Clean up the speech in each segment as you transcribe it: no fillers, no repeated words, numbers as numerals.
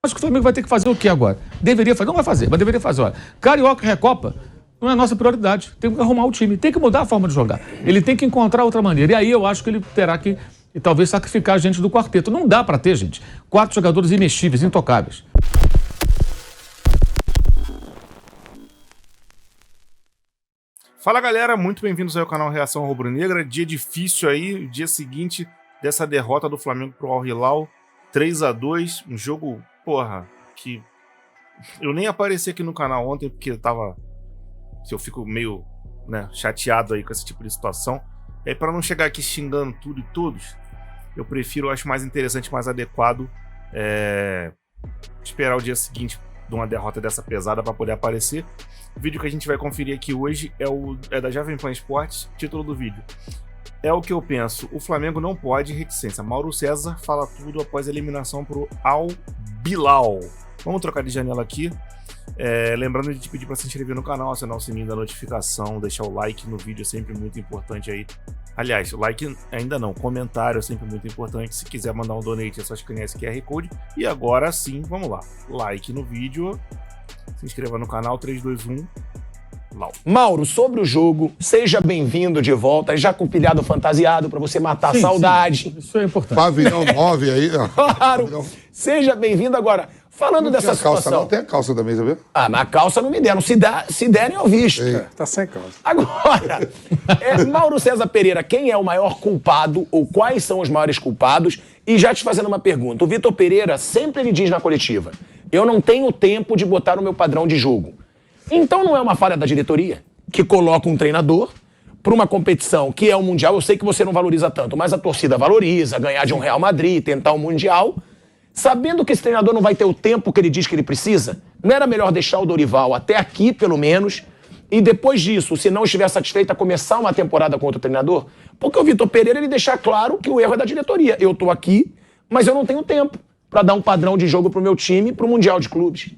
Acho que o Flamengo vai ter que fazer o quê agora? Deveria fazer, não vai fazer, mas deveria fazer. Olha, Carioca e Recopa não é nossa prioridade. Tem que arrumar o time, tem que mudar a forma de jogar. Ele tem que encontrar outra maneira. E aí eu acho que ele terá que, talvez, sacrificar a gente do quarteto. Não dá para ter, gente, 4 jogadores imexíveis, intocáveis. Fala galera, muito bem-vindos ao canal Reação Rubro-Negra. Dia difícil aí, dia seguinte dessa derrota do Flamengo pro Al Hilal, 3-2, um jogo, porra, que eu nem apareci aqui no canal ontem porque eu fico meio, né, chateado aí com esse tipo de situação. E aí, para não chegar aqui xingando tudo e todos, eu prefiro, acho mais interessante, mais adequado esperar o dia seguinte de uma derrota dessa pesada para poder aparecer. O vídeo que a gente vai conferir aqui hoje é da Jovem Pan Esportes. Título do vídeo: é o que eu penso, o Flamengo não pode reticência. Mauro César fala tudo após a eliminação pro Al Hilal. Vamos trocar de janela aqui. Lembrando de te pedir para se inscrever no canal, acionar o sininho da notificação, deixar o like no vídeo, é sempre muito importante aí. Aliás, o like ainda não, comentário é sempre muito importante. Se quiser mandar um donate, é só escanear esse QR Code. E agora sim, vamos lá. Like no vídeo, se inscreva no canal, 3, 2, 1... Mauro, sobre o jogo, seja bem-vindo de volta, já com o pilhado fantasiado para você matar a saudade. Sim, isso é importante. Pavilhão 9 aí, ó. Claro, seja bem-vindo agora. Falando dessa situação... Calça, não tem a calça da mesa, viu? Ah, mas a calça não me deram. Se derem, eu visto. Tá sem calça. Agora, Mauro César Pereira, quem é o maior culpado ou quais são os maiores culpados? E já te fazendo uma pergunta, o Vitor Pereira sempre ele diz na coletiva: eu não tenho tempo de botar o meu padrão de jogo. Então não é uma falha da diretoria que coloca um treinador para uma competição que é o Mundial. Eu sei que você não valoriza tanto, mas a torcida valoriza, ganhar de um Real Madrid, tentar um Mundial. Sabendo que esse treinador não vai ter o tempo que ele diz que ele precisa, não era melhor deixar o Dorival até aqui, pelo menos, e depois disso, se não estiver satisfeito, a começar uma temporada com outro treinador? Porque o Vitor Pereira, ele deixa claro que o erro é da diretoria. Eu tô aqui, mas eu não tenho tempo para dar um padrão de jogo pro meu time, pro Mundial de Clubes.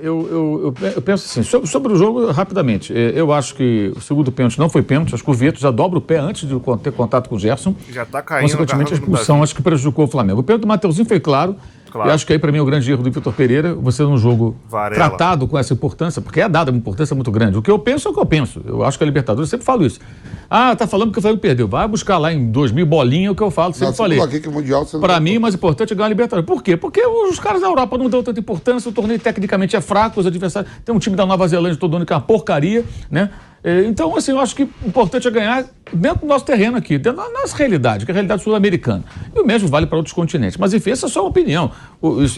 Eu penso assim, sobre o jogo, rapidamente, eu acho que o segundo pênalti não foi pênalti, acho que o Vitor já dobra o pé antes de ter contato com o Gerson. Já tá caindo. Consequentemente, a expulsão acho que prejudicou o Flamengo. O pênalti do Mateuzinho foi claro. E acho que aí, para mim, é o grande erro do Vitor Pereira, você num jogo tratado com essa importância, porque é dada uma importância muito grande. O que eu penso é o que eu penso. Eu acho que a Libertadores, eu sempre falo isso. Ah, tá falando que o Flamengo perdeu. Vai buscar lá em 2000 bolinha o que eu falo, sempre falei. Para mim, o mais importante é ganhar a Libertadores. Por quê? Porque os caras da Europa não dão tanta importância, o torneio tecnicamente é fraco, os adversários... Tem um time da Nova Zelândia todo ano que é uma porcaria, né? Então, assim, eu acho que o importante é ganhar dentro do nosso terreno aqui, dentro da nossa realidade, que é a realidade sul-americana. E o mesmo vale para outros continentes. Mas, enfim, essa é só uma opinião.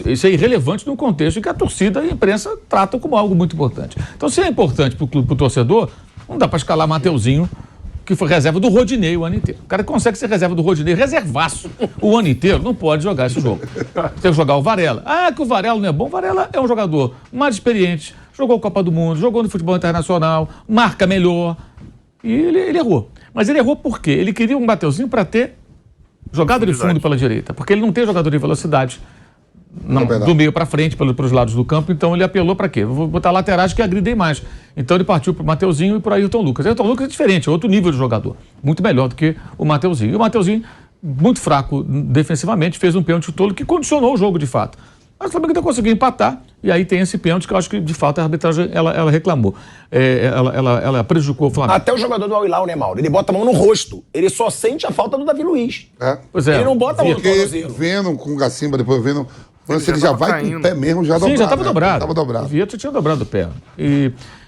Isso é irrelevante no contexto em que a torcida e a imprensa tratam como algo muito importante. Então, se é importante para o clube, para o torcedor, não dá para escalar Mateuzinho, que foi reserva do Rodinei o ano inteiro. O cara consegue ser reserva do Rodinei, reservaço, o ano inteiro, não pode jogar esse jogo. Tem que jogar o Varela. Ah, que o Varela não é bom. O Varela é um jogador mais experiente, jogou a Copa do Mundo, jogou no futebol internacional, marca melhor. E ele errou. Mas ele errou por quê? Ele queria um Mateuzinho para ter jogada de fundo pela direita, porque ele não tem jogador de velocidade do meio para frente, pelos lados do campo, então ele apelou para quê? Vou botar laterais que agridem mais. Então ele partiu para o Mateuzinho e para Ayrton Lucas. Ayrton Lucas é diferente, é outro nível de jogador, muito melhor do que o Mateuzinho. E o Mateuzinho, muito fraco defensivamente, fez um pênalti tolo que condicionou o jogo de fato. Mas o Flamengo ainda conseguiu empatar, e aí tem esse pênalti que eu acho que, de fato, a arbitragem, ela reclamou. Ela prejudicou o Flamengo. Até o jogador do Al Hilal, né, Mauro? Ele bota a mão no rosto. Ele só sente a falta do Davi Luiz. Pois é. Ele não bota a mão no tornozelo. Vendo com o Gacimba, depois vendo... Ele já vai com o pé mesmo, já dobrado. Sim, já estava dobrado. Estava dobrado. O Vitor tinha dobrado o pé.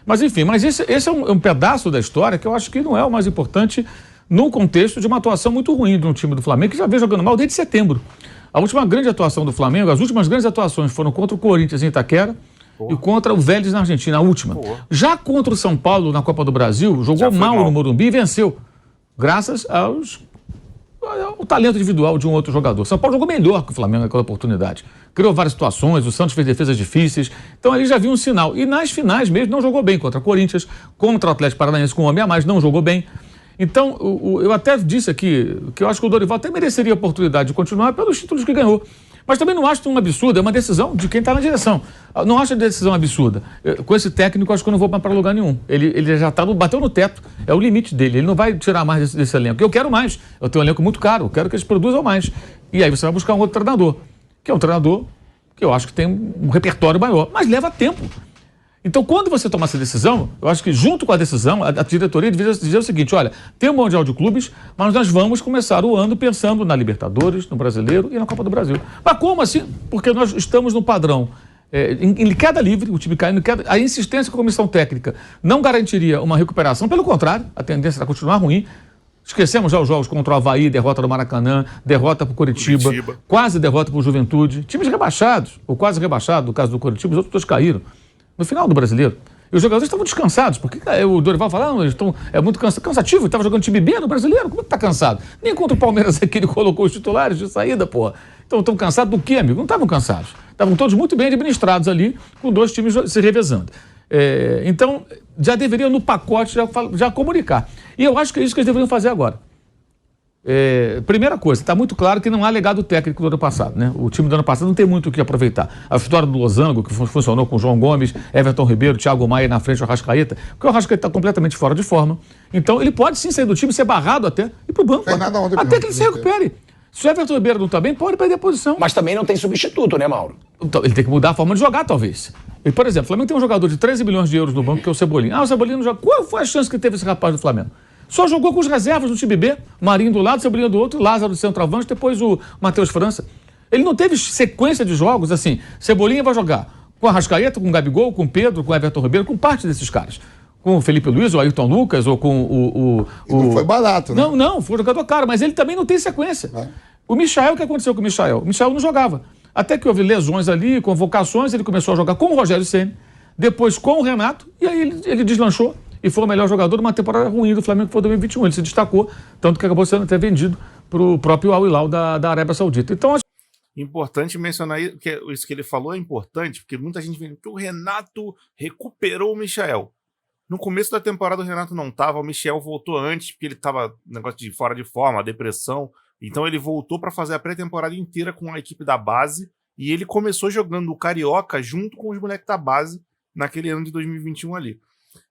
Mas, enfim, esse é um pedaço da história que eu acho que não é o mais importante no contexto de uma atuação muito ruim de um time do Flamengo, que já vem jogando mal desde setembro. A última grande atuação do Flamengo, as últimas grandes atuações foram contra o Corinthians em Itaquera e contra o Vélez na Argentina, a última. Já contra o São Paulo na Copa do Brasil, jogou mal no Morumbi e venceu, graças ao talento individual de um outro jogador. São Paulo jogou melhor que o Flamengo naquela oportunidade. Criou várias situações, o Santos fez defesas difíceis. Então ali já viu um sinal. E nas finais mesmo não jogou bem contra o Corinthians, contra o Atlético Paranaense com um homem a mais, não jogou bem. Então, eu até disse aqui que eu acho que o Dorival até mereceria a oportunidade de continuar pelos títulos que ganhou. Mas também não acho um absurdo, é uma decisão de quem está na direção. Não acho a decisão absurda. Com esse técnico, acho que eu não vou para lugar nenhum. Ele já bateu no teto, é o limite dele. Ele não vai tirar mais desse elenco. Eu quero mais. Eu tenho um elenco muito caro, eu quero que eles produzam mais. E aí você vai buscar um outro treinador, que é um treinador que eu acho que tem um repertório maior, mas leva tempo. Então, quando você toma essa decisão, eu acho que junto com a decisão, a diretoria devia dizer o seguinte, olha, tem o Mundial de Clubes, mas nós vamos começar o ano pensando na Libertadores, no Brasileiro e na Copa do Brasil. Mas como assim? Porque nós estamos no padrão. Em queda livre, o time caindo, a insistência com a comissão técnica não garantiria uma recuperação, pelo contrário, a tendência era continuar ruim. Esquecemos já os jogos contra o Avaí, derrota do Maracanã, derrota para o Curitiba, quase derrota para o Juventude. Times rebaixados, ou quase rebaixados, no caso do Curitiba, os outros dois caíram. No final do Brasileiro. E os jogadores estavam descansados, porque o Dorival falava, é muito cansativo, estava jogando time B no Brasileiro, como é que tá cansado? Nem contra o Palmeiras aqui ele colocou os titulares de saída, porra. Então estão cansados do quê, amigo? Não estavam cansados. Estavam todos muito bem administrados ali, com dois times se revezando. Então, já deveriam no pacote já comunicar. E eu acho que é isso que eles deveriam fazer agora. Primeira coisa, está muito claro que não há legado técnico do ano passado, né? O time do ano passado não tem muito o que aproveitar. A vitória do Losango, que funcionou com João Gomes, Everton Ribeiro, Thiago Maia na frente do Arrascaeta, porque o Arrascaeta está completamente fora de forma. Então ele pode sim sair do time, ser barrado até, e ir pro banco. Até que ele se recupere. Se o Everton Ribeiro não está bem, pode perder a posição. Mas também não tem substituto, né, Mauro? Então, ele tem que mudar a forma de jogar, talvez. E, por exemplo, o Flamengo tem um jogador de 13 milhões de euros no banco, que é o Cebolinha. O Cebolinha não joga. Qual foi a chance que teve esse rapaz do Flamengo? Só jogou com os reservas do time B, Marinho do lado, Cebolinha do outro, Lázaro do centroavante, depois o Matheus França. Ele não teve sequência de jogos assim. Cebolinha vai jogar com a Arrascaeta, com o Gabigol, com o Pedro, com o Everton Ribeiro, com parte desses caras. Com o Felipe Luiz, ou Ayrton Lucas, ou com o... Não foi barato, né? Não, foi um jogador caro, mas ele também não tem sequência. O Michael, o que aconteceu com o Michael? O Michael não jogava. Até que houve lesões ali, convocações, ele começou a jogar com o Rogério Ceni, depois com o Renato, e aí ele deslanchou. E foi o melhor jogador de uma temporada ruim do Flamengo, que foi 2021. Ele se destacou, tanto que acabou sendo até vendido para o próprio Al Hilal da Arábia Saudita. Então, importante mencionar isso que ele falou é importante, porque muita gente vê que o Renato recuperou o Michael. No começo da temporada o Renato não estava, o Michael voltou antes, porque ele estava negócio de fora de forma, depressão. Então ele voltou para fazer a pré-temporada inteira com a equipe da base, e ele começou jogando o Carioca junto com os moleques da base naquele ano de 2021 ali.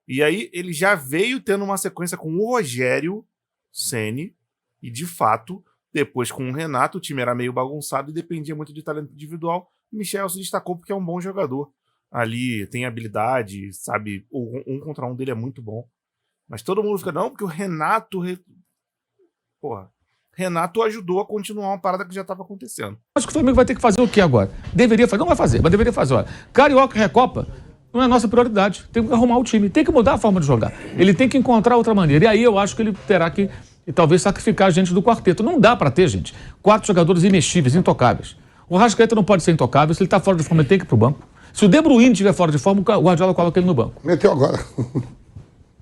E aí ele já veio tendo uma sequência com o Rogério Ceni e, de fato, depois com o Renato, o time era meio bagunçado e dependia muito de talento individual. O Michael se destacou porque é um bom jogador. Ali tem habilidade, sabe? O 1 contra 1 dele é muito bom. Mas todo mundo fica, não, porque o Renato... Renato ajudou a continuar uma parada que já estava acontecendo. Acho que o Flamengo vai ter que fazer o quê agora? Deveria fazer, não vai fazer, mas deveria fazer. Olha, Carioca e Recopa não é a nossa prioridade. Tem que arrumar o time, tem que mudar a forma de jogar. Ele tem que encontrar outra maneira. E aí eu acho que ele terá que, talvez, sacrificar a gente do quarteto. Não dá para ter, gente, 4 jogadores imexíveis, intocáveis. O Arrascaeta não pode ser intocável. Se ele está fora de forma, ele tem que ir pro banco. Se o De Bruyne estiver fora de forma, o Guardiola coloca ele no banco. Meteu agora.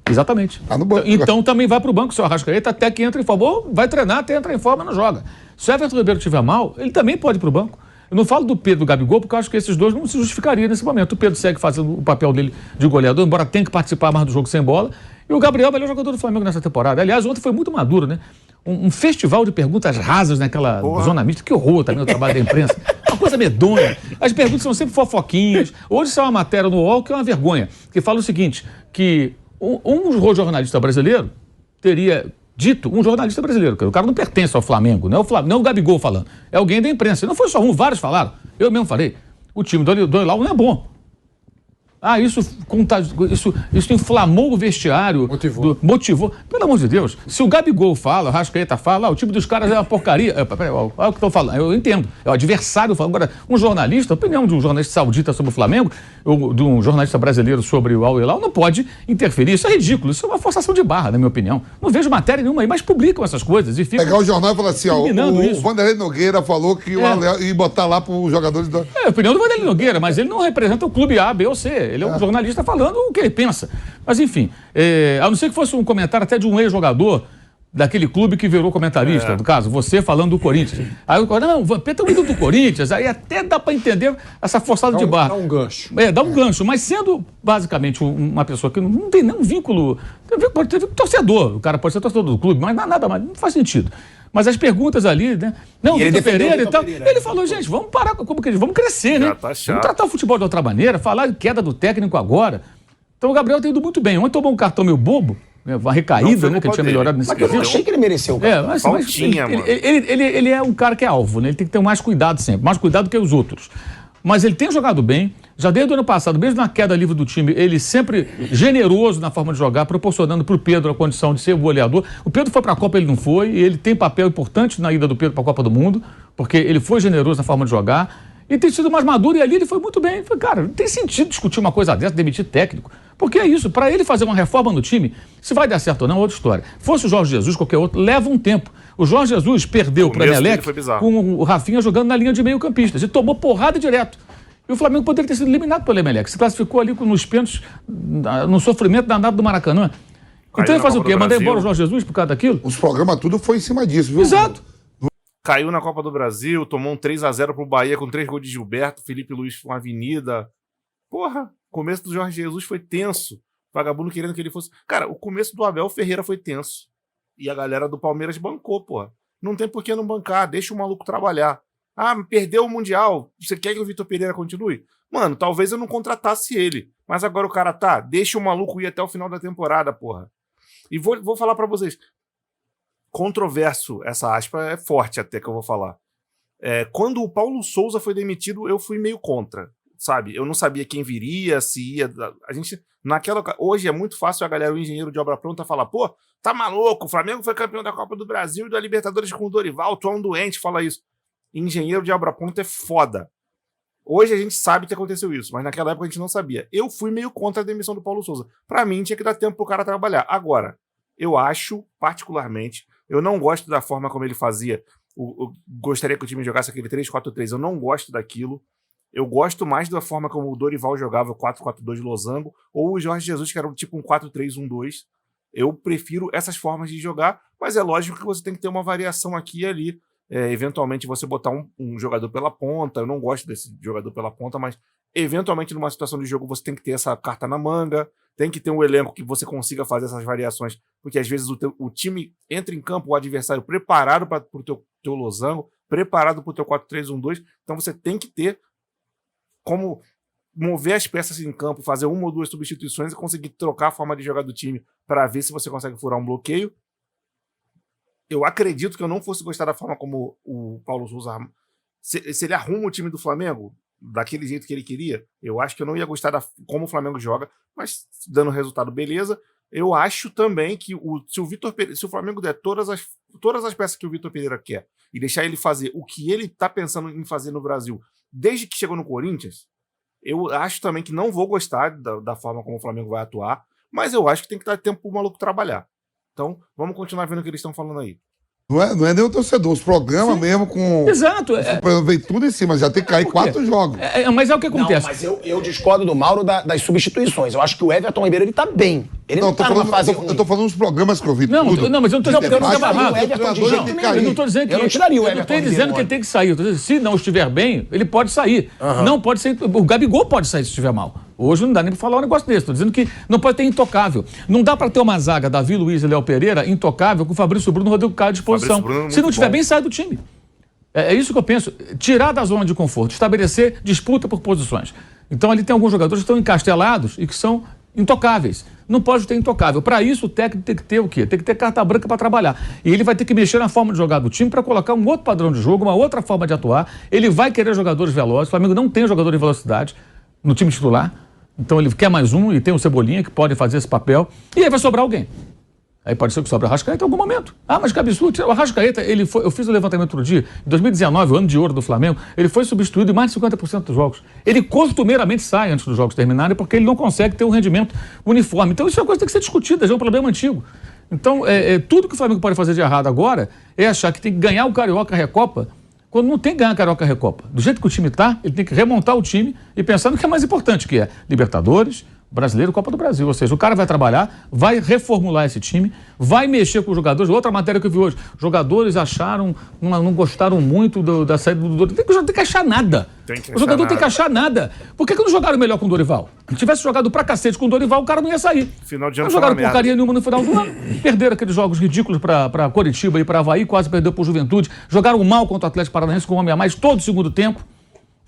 Exatamente. Tá no banco. Então também vai pro banco, o seu Arrascaeta, até que entra em forma. Ou vai treinar até entrar em forma e não joga. Se o Everton Ribeiro estiver mal, ele também pode ir pro banco. Eu não falo do Pedro e do Gabigol, porque eu acho que esses dois não se justificariam nesse momento. O Pedro segue fazendo o papel dele de goleador, embora tenha que participar mais do jogo sem bola. E o Gabriel é o melhor jogador do Flamengo nessa temporada. Aliás, ontem foi muito maduro, né? Um festival de perguntas rasas naquela zona mista. Que horror também o trabalho da imprensa. Uma coisa medonha. As perguntas são sempre fofoquinhas. Hoje saiu uma matéria no UOL que é uma vergonha, que fala o seguinte, que um jornalista brasileiro teria... dito um jornalista brasileiro, o cara não pertence ao Flamengo, não é o Gabigol falando, é alguém da imprensa. Não foi só um, vários falaram. Eu mesmo falei, o time do Hilal não é bom. Isso inflamou o vestiário. Motivou. Pelo amor de Deus, se o Gabigol fala, o Arrascaeta fala, o time dos caras é uma porcaria. Olha o que estão falando, eu entendo. É o adversário falando. Agora, um jornalista, a opinião de um jornalista saudita sobre o Flamengo, ou de um jornalista brasileiro sobre o Al Hilal, não pode interferir. Isso é ridículo, isso é uma forçação de barra, na minha opinião. Não vejo matéria nenhuma aí, mas publicam essas coisas. E ficam pegar o jornal e falar assim, o Vanderlei Nogueira falou que ia botar lá para os jogadores da... É a opinião do Vanderlei Nogueira, mas ele não representa o clube A, B ou C. Ele é um jornalista falando o que ele pensa. Mas, enfim, a não ser que fosse um comentário até de um ex-jogador daquele clube que virou comentarista, no caso, você falando do Corinthians. Aí o Corinthians, não, o Vampeta é um ídolo do Corinthians, aí até dá para entender essa forçada de barra. Dá um gancho. Dá um gancho, mas sendo basicamente uma pessoa que não tem nenhum vínculo, pode ter torcedor, o cara pode ser torcedor do clube, mas nada mais, não faz sentido. Mas as perguntas ali, né? Não, Vitor Pereira e tal. Ele falou, gente, vamos parar, vamos crescer, né? Tá vamos tratar o futebol de outra maneira, falar de queda do técnico agora. Então o Gabriel tem ido muito bem. Ontem tomou um cartão meio bobo, uma recaída, né? Que ele tinha melhorado nesse quesito. Mas eu não achei que ele mereceu. Mas ele é um cara que é alvo, né? Ele tem que ter mais cuidado sempre, mais cuidado que os outros. mas ele tem jogado bem. Já desde o ano passado, mesmo na queda livre do time, ele sempre generoso na forma de jogar, proporcionando para o Pedro a condição de ser o goleador. O Pedro foi para a Copa, ele não foi, e ele tem papel importante na ida do Pedro para a Copa do Mundo, porque ele foi generoso na forma de jogar. E tem sido mais maduro, e ali ele foi muito bem. Falei, cara, não tem sentido discutir uma coisa dessa, demitir técnico. Porque é isso, para ele fazer uma reforma no time, se vai dar certo ou não, é outra história. Fosse o Jorge Jesus, qualquer outro, leva um tempo. O Jorge Jesus perdeu para o Emelec com o Rafinha jogando na linha de meio campistas. E tomou porrada direto. E o Flamengo poderia ter sido eliminado pelo Emelec. Se classificou ali nos pênaltis, no sofrimento danado do Maracanã. Então ele faz o quê? Mandar embora o Jorge Jesus por causa daquilo? Os programas tudo foi em cima disso, viu? Exato. Caiu na Copa do Brasil, tomou um 3-0 pro Bahia com 3 gols de Gilberto, Felipe Luiz com a Avenida. Porra, o começo do Jorge Jesus foi tenso. Vagabundo querendo que ele fosse... Cara, o começo do Abel Ferreira foi tenso. E a galera do Palmeiras bancou, porra. Não tem por que não bancar, deixa o maluco trabalhar. Ah, perdeu o Mundial, você quer que o Vitor Pereira continue? Mano, talvez eu não contratasse ele. Mas agora o cara deixa o maluco ir até o final da temporada, porra. E vou falar pra vocês... Controverso, essa aspa é forte até que eu vou falar. Quando o Paulo Souza foi demitido, eu fui meio contra, sabe? Eu não sabia quem viria, se ia... Hoje é muito fácil a galera, o engenheiro de obra pronta, falar, pô, tá maluco, o Flamengo foi campeão da Copa do Brasil e da Libertadores com o Dorival, tu é um doente, fala isso. Engenheiro de obra pronta é foda. Hoje a gente sabe que aconteceu isso, mas naquela época a gente não sabia. Eu fui meio contra a demissão do Paulo Souza. Pra mim, tinha que dar tempo pro cara trabalhar. Agora, eu acho, particularmente... Eu não gosto da forma como ele fazia. Eu gostaria que o time jogasse aquele 3-4-3. Eu não gosto daquilo. Eu gosto mais da forma como o Dorival jogava o 4-4-2 de losango, ou o Jorge Jesus, que era tipo um 4-3-1-2. Eu prefiro essas formas de jogar, mas é lógico que você tem que ter uma variação aqui e ali. Eventualmente você botar um jogador pela ponta. Eu não gosto desse jogador pela ponta, mas eventualmente numa situação de jogo você tem que ter essa carta na manga. Tem que ter um elenco que você consiga fazer essas variações, porque às vezes o time entra em campo, o adversário preparado para o teu losango, preparado para o teu 4-3-1-2, então você tem que ter como mover as peças em campo, fazer uma ou duas substituições e conseguir trocar a forma de jogar do time para ver se você consegue furar um bloqueio. Eu acredito que eu não fosse gostar da forma como o Paulo Souza... Se ele arruma o time do Flamengo daquele jeito que ele queria, eu acho que eu não ia gostar como o Flamengo joga, mas dando resultado, beleza. Eu acho também que se o Flamengo der todas as peças que o Vitor Pereira quer e deixar ele fazer o que ele tá pensando em fazer no Brasil desde que chegou no Corinthians, eu acho também que não vou gostar da forma como o Flamengo vai atuar, mas eu acho que tem que dar tempo pro maluco trabalhar. Então, vamos continuar vendo o que eles estão falando aí. Não é nem o torcedor, os programas mesmo com... Exato. Vem tudo em cima, já tem que cair 4 jogos. Mas é o que acontece. Não, mas eu discordo do Mauro das substituições. Eu acho que o Everton Ribeiro, ele tá bem. Ele não tá numa fase ruim. Eu tô falando dos programas que eu vi tudo. Não, mas eu não tô dizendo que eu não estava errado. Eu não tô dizendo que... Eu não tiraria o Everton. Eu não Everton tô dizendo que ele tem que sair. Eu tô dizendo, se não estiver bem, ele pode sair. Não pode sair... O Gabigol pode sair se estiver mal. Hoje não dá nem pra falar um negócio desse. Tô dizendo que não pode ter intocável. Não dá pra ter uma zaga, Davi Luiz e Léo Pereira, intocável, com o Fabrício Bruno e o Rodrigo Caio à disposição. Se não estiver bem, sai do time. É isso que eu penso. Tirar da zona de conforto, estabelecer disputa por posições. Então ali tem alguns jogadores que estão encastelados e que são intocáveis. Não pode ter intocável. Para isso, o técnico tem que ter o quê? Tem que ter carta branca para trabalhar. E ele vai ter que mexer na forma de jogar do time para colocar um outro padrão de jogo, uma outra forma de atuar. Ele vai querer jogadores velozes. O Flamengo não tem jogador de velocidade no time titular. Então ele quer mais um e tem o Cebolinha que pode fazer esse papel. E aí vai sobrar alguém. Aí pode ser que sobre o Arrascaeta em algum momento. Ah, mas que absurdo. O Arrascaeta, eu fiz o levantamento outro dia, em 2019, o ano de ouro do Flamengo, ele foi substituído em mais de 50% dos jogos. Ele costumeiramente sai antes dos jogos terminarem porque ele não consegue ter um rendimento uniforme. Então isso é uma coisa que tem que ser discutida, já é um problema antigo. Então, tudo que o Flamengo pode fazer de errado agora é achar que tem que ganhar o Carioca Recopa quando não tem que ganhar a Carioca Recopa. Do jeito que o time está, ele tem que remontar o time e pensar no que é mais importante, que é Libertadores, Brasileiro, Copa do Brasil. Ou seja, o cara vai trabalhar, vai reformular esse time, vai mexer com os jogadores. Outra matéria que eu vi hoje, jogadores acharam, não gostaram muito da saída do Dorival. Tem que achar nada. O jogador tem que achar nada. Por que não jogaram melhor com o Dorival? Se tivesse jogado pra cacete com o Dorival, o cara não ia sair. Final de ano não jogaram porcaria nenhuma no final do ano. Perderam aqueles jogos ridículos pra Coritiba e pra Avaí, quase perdeu pro Juventude. Jogaram mal contra o Atlético Paranaense com um homem a mais todo o segundo tempo.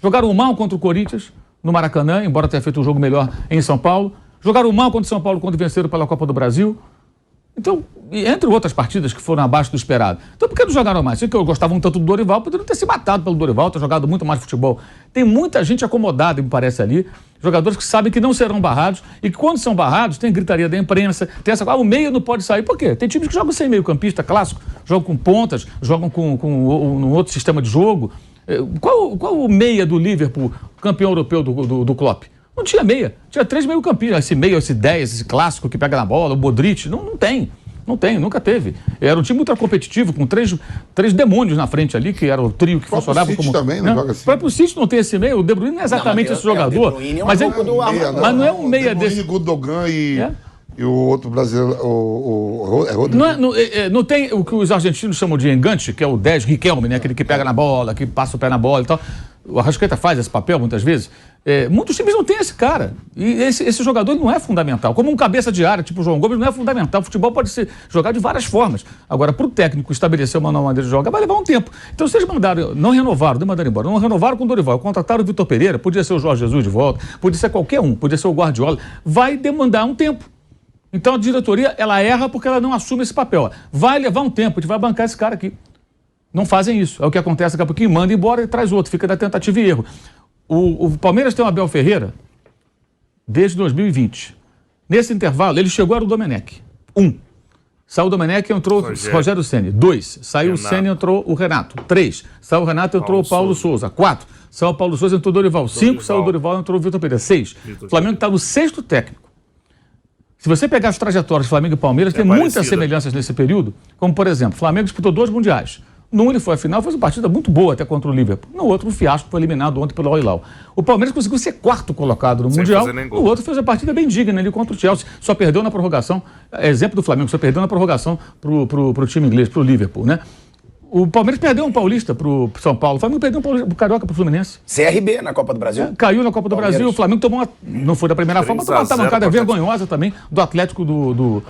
Jogaram mal contra o Corinthians no Maracanã, embora tenha feito um jogo melhor em São Paulo. Jogaram mal contra o São Paulo quando venceram pela Copa do Brasil. Então, entre outras partidas que foram abaixo do esperado. Então, por que não jogaram mais? Se eu gostava tanto do Dorival, poderiam ter se matado pelo Dorival, ter jogado muito mais futebol. Tem muita gente acomodada, me parece ali, jogadores que sabem que não serão barrados e que quando são barrados, tem gritaria da imprensa, tem essa coisa, o meio não pode sair. Por quê? Tem times que jogam sem meio-campista clássico, jogam com pontas, jogam com um outro sistema de jogo. Qual o meia do Liverpool, campeão europeu do Klopp? Não tinha meia. Tinha 3 meio-campistas. Esse meio, esse 10, esse clássico que pega na bola, o Modric. Não tem. Não tem, nunca teve. Era um time ultra competitivo, com três demônios na frente ali, que era o trio que funcionava como... também não joga assim. O próprio City não tem esse meio. O De Bruyne não é exatamente esse jogador. Mas não é um meia desse. O Gundogan e o outro brasileiro, não tem o que os argentinos chamam de engante, que é o 10 Riquelme, né? Aquele que pega na bola, que passa o pé na bola e tal. O Arrascaeta faz esse papel muitas vezes. Muitos times não têm esse cara. E esse jogador não é fundamental. Como um cabeça de área, tipo o João Gomes, não é fundamental. O futebol pode ser jogado de várias formas. Agora, para o técnico estabelecer uma nova maneira de jogar, vai levar um tempo. Então, se eles não renovaram embora, não renovaram com o Dorival, contrataram o Vitor Pereira, podia ser o Jorge Jesus de volta, podia ser qualquer um, podia ser o Guardiola, vai demandar um tempo. Então, a diretoria, ela erra porque ela não assume esse papel. Vai levar um tempo, a gente vai bancar esse cara aqui. Não fazem isso. É o que acontece daqui a pouquinho, manda embora e traz outro. Fica da tentativa e erro. O Palmeiras tem o Abel Ferreira desde 2020. Nesse intervalo, ele chegou, era o Domenech. 1. Saiu o Domenech, entrou o Rogério Ceni. 2. Saiu o Ceni, entrou o Renato. 3. Saiu o Renato, entrou o Paulo Souza. 4. Saiu o Paulo Souza, entrou o Dorival. 5. Saiu o Dorival, entrou o Vitor Pereira. 6. O Flamengo está no 6º técnico. Se você pegar as trajetórias de Flamengo e Palmeiras, tem muitas semelhanças nesse período. Como, por exemplo, o Flamengo disputou 2 mundiais. Num ele foi à final, fez uma partida muito boa até contra o Liverpool. No outro, um fiasco, foi eliminado ontem pelo Al-Hilal. O Palmeiras conseguiu ser 4º colocado no Mundial. O outro fez a partida bem digna ali contra o Chelsea. Só perdeu na prorrogação. Exemplo do Flamengo, só perdeu na prorrogação pro time inglês, pro Liverpool, né? O Palmeiras perdeu um paulista pro São Paulo. O Flamengo perdeu um Carioca pro Fluminense. CRB na Copa do Brasil. Caiu na Copa do Brasil. O Flamengo tomou não foi da primeira forma, tomou uma mancada vergonhosa também do Atlético do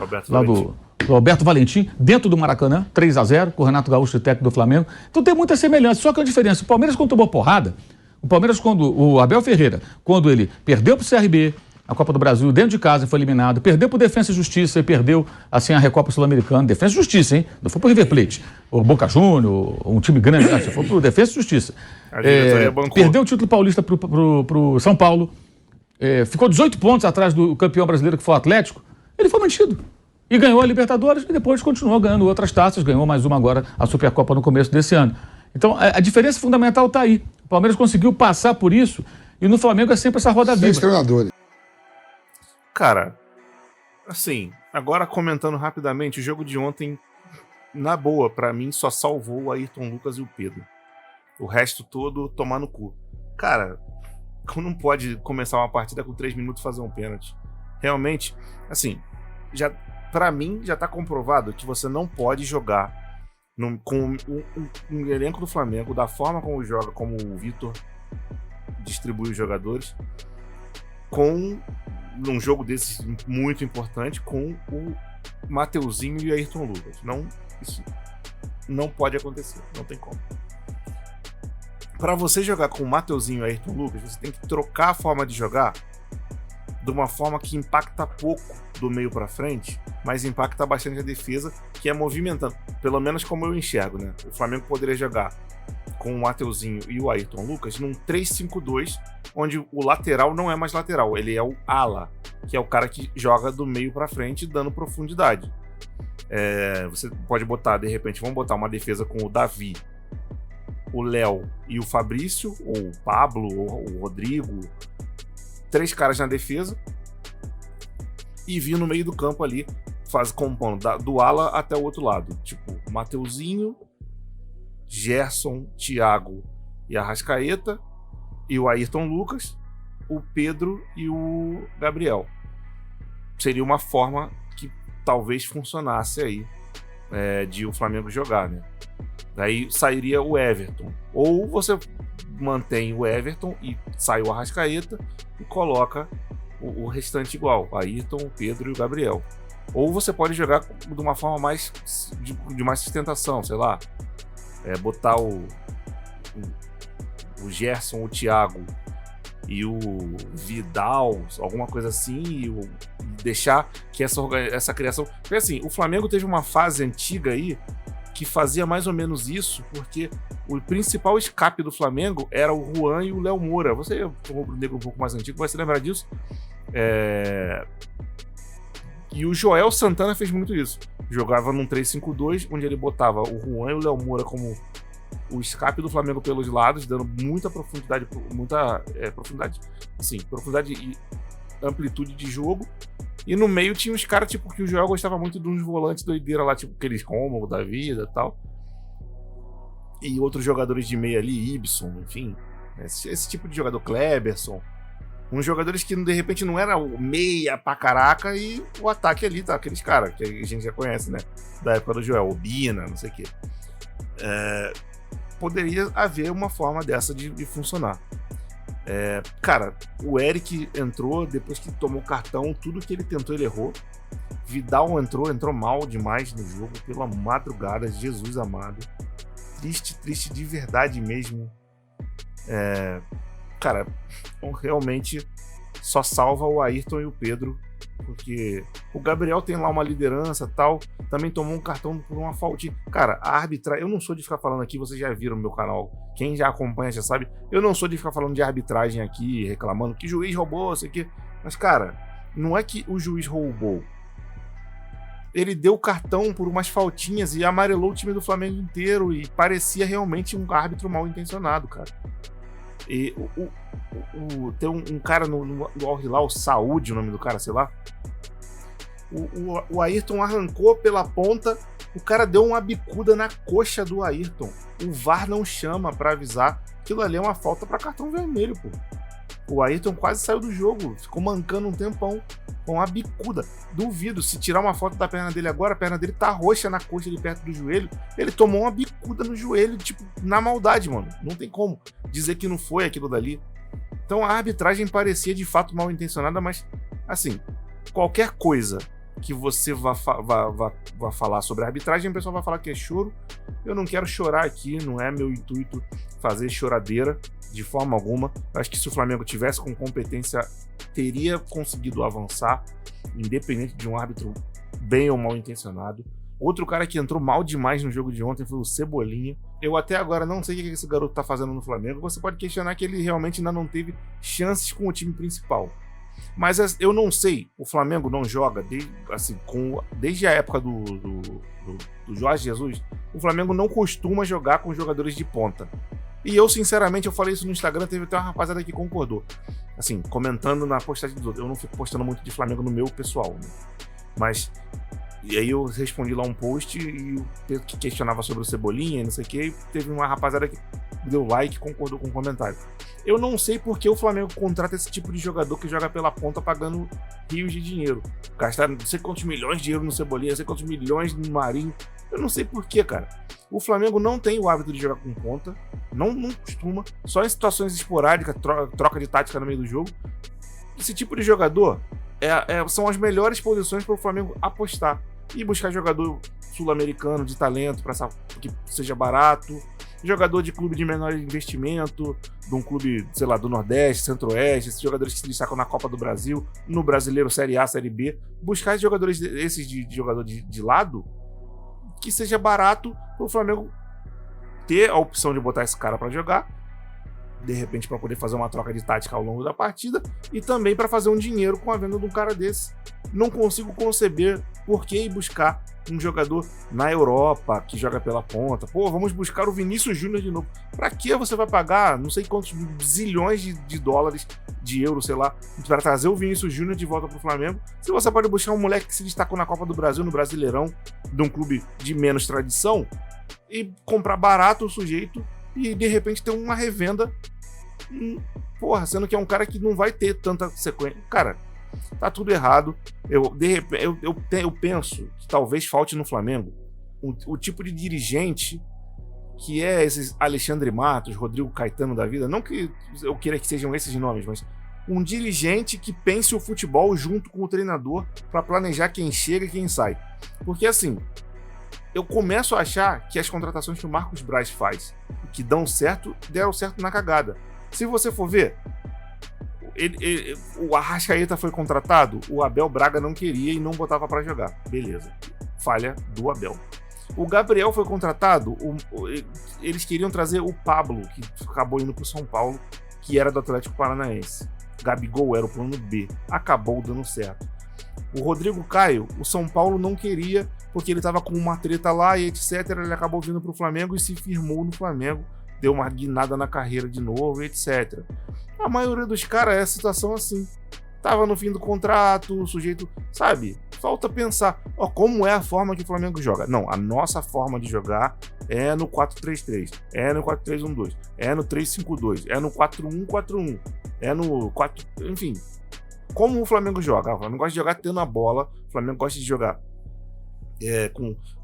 Alberto Valentim, dentro do Maracanã, 3-0, com o Renato Gaúcho, técnico do Flamengo. Então tem muita semelhança, só que a diferença, o Palmeiras quando tomou porrada, o Abel Ferreira, quando ele perdeu pro CRB, a Copa do Brasil, dentro de casa, foi eliminado, perdeu pro Defensa e Justiça e perdeu, assim, a Recopa Sul-Americana. Defensa e Justiça, hein? Não foi pro River Plate, o Boca Juniors, um time grande, foi pro Defensa e Justiça. Perdeu o título paulista pro São Paulo, ficou 18 pontos atrás do campeão brasileiro, que foi o Atlético. Ele foi mantido. E ganhou a Libertadores e depois continuou ganhando outras taças, ganhou mais uma agora, a Supercopa no começo desse ano. Então, a diferença fundamental está aí. O Palmeiras conseguiu passar por isso e no Flamengo é sempre essa roda viva. 6 treinadores. Cara, assim, agora comentando rapidamente, o jogo de ontem, na boa, pra mim, só salvou o Ayrton Lucas e o Pedro. O resto todo, tomar no cu. Cara, não pode começar uma partida com 3 minutos e fazer um pênalti. Realmente, assim, pra mim, já tá comprovado que você não pode jogar com um elenco do Flamengo, da forma como joga, como o Vitor distribui os jogadores, com num jogo desses muito importante, com o Mateuzinho e o Ayrton Lucas. Isso não pode acontecer, não tem como. Para você jogar com o Mateuzinho e o Ayrton Lucas, você tem que trocar a forma de jogar de uma forma que impacta pouco do meio para frente, mas impacta bastante a defesa, que é movimentando, pelo menos como eu enxergo, né? O Flamengo poderia jogar com o Mateuzinho e o Ayrton Lucas num 3-5-2, onde o lateral não é mais lateral, ele é o ala, que é o cara que joga do meio para frente, dando profundidade. Você pode botar, de repente, vamos botar uma defesa com o Davi, o Léo e o Fabrício, ou o Pablo, ou o Rodrigo, 3 caras na defesa, e vir no meio do campo ali, compondo do ala até o outro lado, tipo Mateuzinho, Gerson, Thiago e Arrascaeta, e o Ayrton Lucas, o Pedro e o Gabriel. Seria uma forma que talvez funcionasse aí, de o Flamengo jogar, né? Daí sairia o Everton. Ou você mantém o Everton e sai o Arrascaeta e coloca o restante igual, o Ayrton, o Pedro e o Gabriel. Ou você pode jogar de uma forma mais de mais sustentação, sei lá, botar o Gerson, o Thiago e o Vidal, alguma coisa assim, e deixar que essa criação... Porque assim, o Flamengo teve uma fase antiga aí que fazia mais ou menos isso, porque o principal escape do Flamengo era o Juan e o Léo Moura. Você, o rubro-negro um pouco mais antigo, vai se lembrar disso. E o Joel Santana fez muito isso. Jogava num 3-5-2, onde ele botava o Juan e o Léo Moura como o escape do Flamengo pelos lados, dando muita profundidade, profundidade e amplitude de jogo. E no meio tinha uns caras, tipo, que o Joel gostava muito de uns volantes doideira lá, tipo aqueles Romulo da vida e tal. E outros jogadores de meia ali, Ibson, enfim. Esse tipo de jogador, Kleberson. Uns jogadores que de repente não era o meia pra caraca e o ataque ali, tá? Aqueles caras que a gente já conhece, né? Da época do Joel, Obina, não sei o quê. Poderia haver uma forma dessa de funcionar. Cara, o Eric entrou, depois que tomou cartão, tudo que ele tentou ele errou. Vidal entrou mal demais no jogo, pela madrugada, Jesus amado. Triste de verdade mesmo. Cara, realmente só salva o Ayrton e o Pedro, porque o Gabriel tem lá uma liderança e tal, também tomou um cartão por uma faltinha. Cara, a arbitragem, eu não sou de ficar falando aqui, vocês já viram no meu canal, quem já acompanha já sabe, eu não sou de ficar falando de arbitragem aqui, reclamando que o juiz roubou, sei que, mas cara, não é que o juiz roubou, ele deu cartão por umas faltinhas e amarelou o time do Flamengo inteiro e parecia realmente um árbitro mal intencionado, cara. E tem um cara no Al Hilal, Saúde, o nome do cara, sei lá. O Ayrton arrancou pela ponta, o cara deu uma bicuda na coxa do Ayrton. O VAR não chama pra avisar. Aquilo ali é uma falta pra cartão vermelho, pô. O Ayrton quase saiu do jogo, ficou mancando um tempão com uma bicuda. Duvido, se tirar uma foto da perna dele agora, a perna dele tá roxa na coxa ali perto do joelho. Ele tomou uma bicuda no joelho, tipo, na maldade, mano. Não tem como dizer que não foi aquilo dali. Então a arbitragem parecia de fato mal intencionada, mas, assim, qualquer coisa que você vá falar sobre a arbitragem, o pessoal vai falar que é choro. Eu não quero chorar aqui, não é meu intuito fazer choradeira de forma alguma. Eu acho que se o Flamengo tivesse com competência, teria conseguido avançar, independente de um árbitro bem ou mal intencionado. Outro cara que entrou mal demais no jogo de ontem foi o Cebolinha. Eu até agora não sei o que esse garoto tá fazendo no Flamengo. Você pode questionar que ele realmente ainda não teve chances com o time principal. Mas eu não sei, o Flamengo não joga desde a época do Jorge Jesus. O Flamengo não costuma jogar com jogadores de ponta. E eu, sinceramente, eu falei isso no Instagram, teve até uma rapaziada que concordou. Assim, comentando na postagem dos outros. Eu não fico postando muito de Flamengo no meu pessoal, né? Mas... E aí eu respondi lá um post e o Pedro que questionava sobre o Cebolinha e não sei o que, e teve uma rapaziada que deu like e concordou com o comentário. Eu não sei por que o Flamengo contrata esse tipo de jogador que joga pela ponta pagando rios de dinheiro. Gastar não sei quantos milhões de euros no Cebolinha, não sei quantos milhões no Marinho. Eu não sei por que, cara. O Flamengo não tem o hábito de jogar com ponta, não costuma, só em situações esporádicas, troca de tática no meio do jogo. Esse tipo de jogador são as melhores posições para o Flamengo apostar e buscar jogador sul-americano de talento para que seja barato, jogador de clube de menor investimento, de um clube, sei lá, do Nordeste, Centro-Oeste, esses jogadores que se destacam na Copa do Brasil, no Brasileiro, Série A, Série B, buscar jogadores esses de jogador de lado que seja barato para o Flamengo ter a opção de botar esse cara para jogar, de repente para poder fazer uma troca de tática ao longo da partida e também para fazer um dinheiro com a venda de um cara desse. Não consigo conceber por que ir buscar um jogador na Europa que joga pela ponta. Pô, vamos buscar o Vinícius Júnior de novo. Pra que você vai pagar não sei quantos zilhões de dólares, de euros, sei lá, para trazer o Vinícius Júnior de volta pro Flamengo, se você pode buscar um moleque que se destacou na Copa do Brasil, no Brasileirão, de um clube de menos tradição, e comprar barato o sujeito e de repente ter uma revenda, porra, sendo que é um cara que não vai ter tanta sequência. Cara, tá tudo errado. Eu penso que talvez falte no Flamengo o tipo de dirigente que é esses Alexandre Matos, Rodrigo Caetano da vida. Não que eu queira que sejam esses nomes, mas um dirigente que pense o futebol junto com o treinador para planejar quem chega e quem sai. Porque assim, eu começo a achar que as contratações que o Marcos Braz faz, que deram certo na cagada. Se você for ver, o Arrascaeta foi contratado, o Abel Braga não queria e não botava pra jogar. Beleza. Falha do Abel. O Gabriel foi contratado, eles queriam trazer o Pablo, que acabou indo pro São Paulo, que era do Atlético Paranaense. Gabigol era o plano B. Acabou dando certo. O Rodrigo Caio, o São Paulo não queria, porque ele tava com uma treta lá e etc. Ele acabou vindo pro Flamengo e se firmou no Flamengo. Deu uma guinada na carreira de novo, etc. A maioria dos caras é a situação assim. Tava no fim do contrato, o sujeito, sabe? Falta pensar, como é a forma que o Flamengo joga. Não, a nossa forma de jogar é no 4-3-3, é no 4-3-1-2, é no 3-5-2, é no 4-1-4-1, é no 4... Enfim, como o Flamengo joga? O Flamengo gosta de jogar tendo a bola, o Flamengo gosta de jogar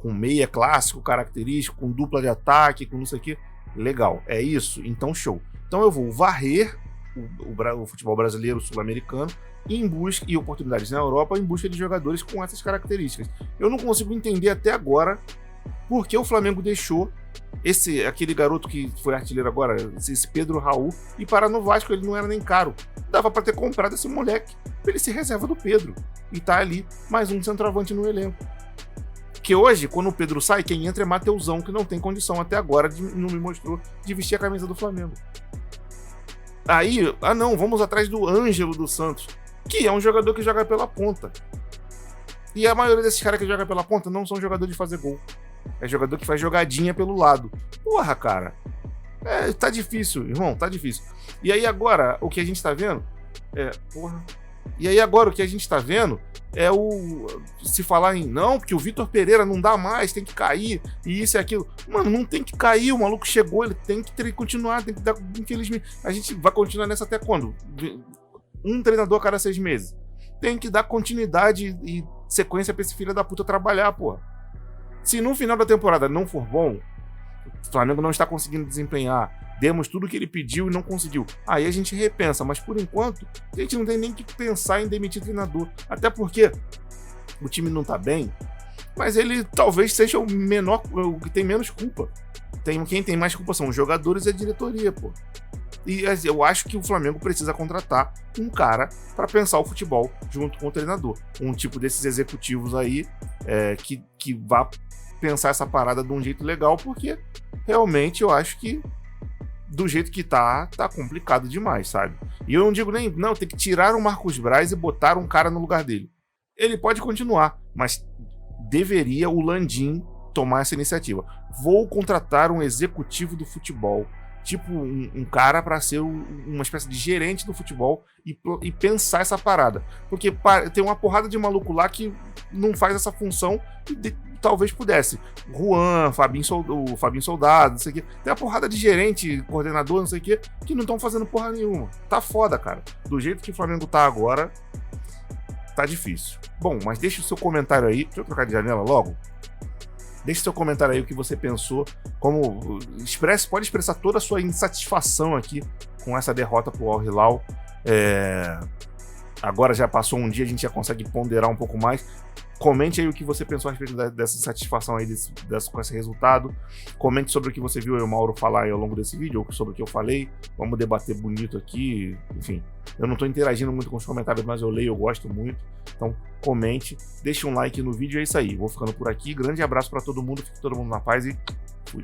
com meia clássico, característico, com dupla de ataque, com não sei o que. Legal, é isso? Então show. Então eu vou varrer o futebol brasileiro, sul-americano, e oportunidades na Europa em busca de jogadores com essas características. Eu não consigo entender até agora por que o Flamengo deixou aquele garoto que foi artilheiro agora, esse Pedro Raul, e parar no Vasco. Ele não era nem caro. Dava pra ter comprado esse moleque pra ele ser reserva do Pedro. E tá ali mais um centroavante no elenco. Que hoje, quando o Pedro sai, quem entra é Mateusão, que não tem condição até agora, não me mostrou, de vestir a camisa do Flamengo. Aí, não, vamos atrás do Ângelo dos Santos, que é um jogador que joga pela ponta. E a maioria desses caras que joga pela ponta não são jogador de fazer gol. É jogador que faz jogadinha pelo lado. Porra, cara. Tá difícil, irmão, tá difícil. E aí agora, o que a gente tá vendo é se falar em não, porque o Vitor Pereira não dá mais, tem que cair, e isso e aquilo. Mano, não tem que cair, o maluco chegou, ele tem que continuar, tem que dar, infelizmente. A gente vai continuar nessa até quando? Um treinador a cada 6 meses. Tem que dar continuidade e sequência pra esse filho da puta trabalhar, porra. Se no final da temporada não for bom, o Flamengo não está conseguindo desempenhar, demos tudo que ele pediu e não conseguiu, aí a gente repensa, mas por enquanto a gente não tem nem que pensar em demitir treinador, até porque o time não tá bem, mas ele talvez seja o que tem menos culpa. Quem tem mais culpa são os jogadores e a diretoria, pô. E eu acho que o Flamengo precisa contratar um cara para pensar o futebol junto com o treinador. Um tipo desses executivos aí que vá pensar essa parada de um jeito legal, porque realmente eu acho que do jeito que tá complicado demais, sabe? E eu não digo não, tem que tirar o Marcos Braz e botar um cara no lugar dele. Ele pode continuar, mas deveria o Landim tomar essa iniciativa. Vou contratar um executivo do futebol, tipo um cara para ser uma espécie de gerente do futebol e pensar essa parada. Porque tem uma porrada de maluco lá que não faz essa função e talvez pudesse. Juan, Fabinho Soldado, não sei o quê. Tem uma porrada de gerente, coordenador, não sei o quê, que não estão fazendo porra nenhuma. Tá foda, cara. Do jeito que o Flamengo tá agora, tá difícil. Bom, mas deixa o seu comentário aí. Deixa eu trocar de janela logo. Deixe seu comentário aí o que você pensou. Pode expressar toda a sua insatisfação aqui com essa derrota pro Al Hilal. Agora já passou um dia, a gente já consegue ponderar um pouco mais. Comente aí o que você pensou a respeito dessa satisfação aí com esse resultado. Comente sobre o que você viu eu e o Mauro falar aí ao longo desse vídeo, ou sobre o que eu falei. Vamos debater bonito aqui. Enfim, eu não tô interagindo muito com os comentários, mas eu leio, eu gosto muito. Então, comente, deixe um like no vídeo, é isso aí. Vou ficando por aqui. Grande abraço pra todo mundo, fique todo mundo na paz e fui.